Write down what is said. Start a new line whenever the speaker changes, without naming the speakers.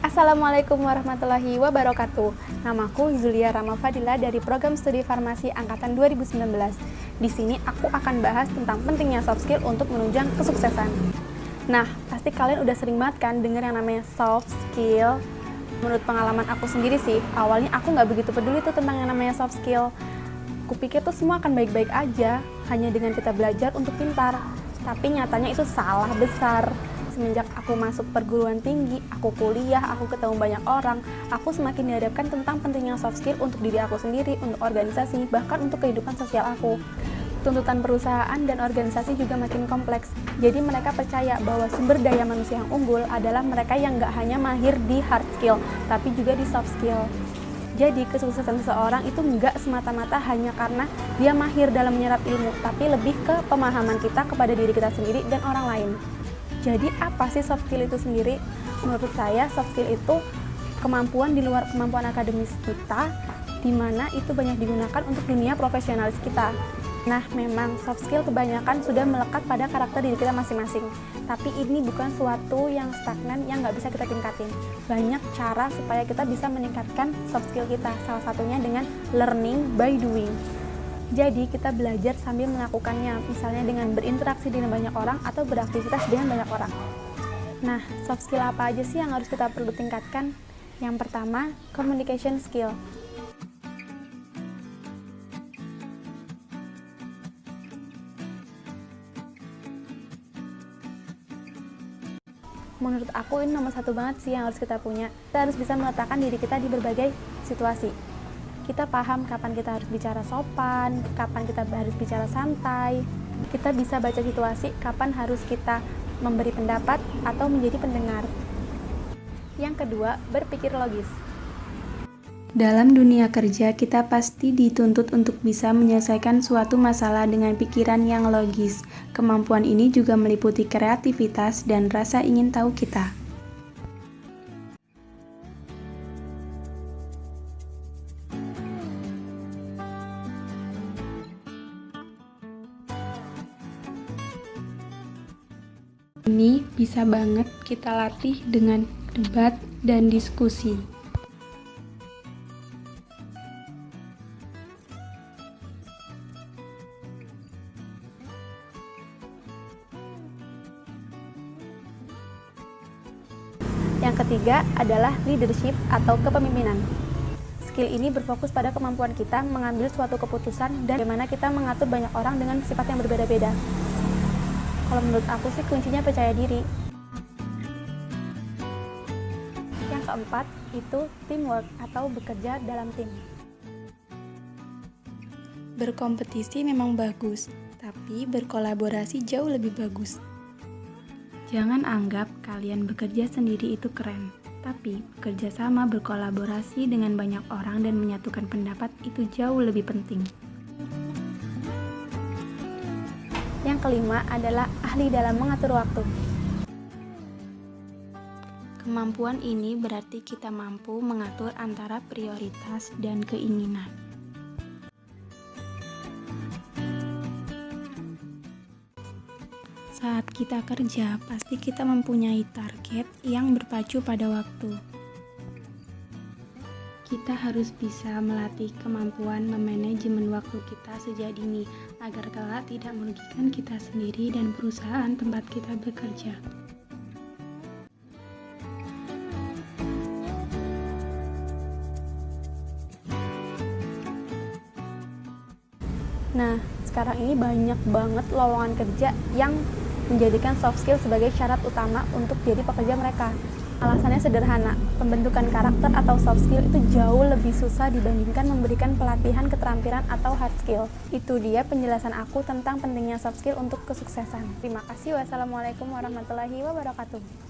Assalamualaikum warahmatullahi wabarakatuh. Namaku Zulia Rama Fadila dari Program Studi Farmasi Angkatan 2019. Di sini aku akan bahas tentang pentingnya soft skill untuk menunjang kesuksesan. Nah, pasti kalian udah sering banget kan dengar yang namanya soft skill. Menurut pengalaman aku sendiri sih, awalnya aku nggak begitu peduli tuh tentang yang namanya soft skill. Kupikir tuh semua akan baik-baik aja, hanya dengan kita belajar untuk pintar. Tapi nyatanya itu salah besar. Semenjak aku masuk perguruan tinggi, aku kuliah, aku ketemu banyak orang, aku semakin dihadapkan tentang pentingnya soft skill untuk diri aku sendiri, untuk organisasi, bahkan untuk kehidupan sosial aku. Tuntutan perusahaan dan organisasi juga makin kompleks, jadi mereka percaya bahwa sumber daya manusia yang unggul adalah mereka yang nggak hanya mahir di hard skill, tapi juga di soft skill. Jadi kesuksesan seseorang itu nggak semata-mata hanya karena dia mahir dalam menyerap ilmu, tapi lebih ke pemahaman kita kepada diri kita sendiri dan orang lain. Jadi apa sih soft skill itu sendiri? Menurut saya soft skill itu kemampuan di luar kemampuan akademis kita, di mana itu banyak digunakan untuk dunia profesionalis kita. Nah, memang soft skill kebanyakan sudah melekat pada karakter diri kita masing-masing. Tapi ini bukan suatu yang stagnan yang nggak bisa kita tingkatin. Banyak cara supaya kita bisa meningkatkan soft skill kita. Salah satunya dengan learning by doing. Jadi kita belajar sambil melakukannya, misalnya dengan berinteraksi dengan banyak orang atau beraktivitas dengan banyak orang. Nah, soft skill apa aja sih yang harus kita perlu tingkatkan? Yang pertama, communication skill. Menurut aku ini nomor satu banget sih yang harus kita punya. Kita harus bisa meletakkan diri kita di berbagai situasi. Kita paham kapan kita harus bicara sopan, kapan kita harus bicara santai. Kita bisa baca situasi kapan harus kita memberi pendapat atau menjadi pendengar. Yang kedua, berpikir logis. Dalam dunia kerja, kita pasti dituntut untuk bisa menyelesaikan suatu masalah dengan pikiran yang logis. Kemampuan ini juga meliputi kreativitas dan rasa ingin tahu kita. Ini bisa banget kita latih dengan debat dan diskusi. Yang ketiga adalah leadership atau kepemimpinan. Skill ini berfokus pada kemampuan kita mengambil suatu keputusan dan bagaimana kita mengatur banyak orang dengan sifat yang berbeda-beda. Kalau menurut aku sih kuncinya percaya diri. Yang keempat itu teamwork atau bekerja dalam tim. Berkompetisi memang bagus, tapi berkolaborasi jauh lebih bagus. Jangan anggap kalian bekerja sendiri itu keren, tapi bekerja sama berkolaborasi dengan banyak orang dan menyatukan pendapat itu jauh lebih penting. Yang kelima adalah ahli dalam mengatur waktu. Kemampuan ini berarti kita mampu mengatur antara prioritas dan keinginan. Saat kita kerja, pasti kita mempunyai target yang berpacu pada waktu. Kita harus bisa melatih kemampuan memanajemen waktu kita sejak dini agar kelak tidak merugikan kita sendiri dan perusahaan tempat kita bekerja. Nah, sekarang ini banyak banget lowongan kerja yang menjadikan soft skill sebagai syarat utama untuk jadi pekerja mereka. Alasannya sederhana, pembentukan karakter atau soft skill itu jauh lebih susah dibandingkan memberikan pelatihan keterampilan atau hard skill. Itu dia penjelasan aku tentang pentingnya soft skill untuk kesuksesan. Terima kasih. Wassalamualaikum warahmatullahi wabarakatuh.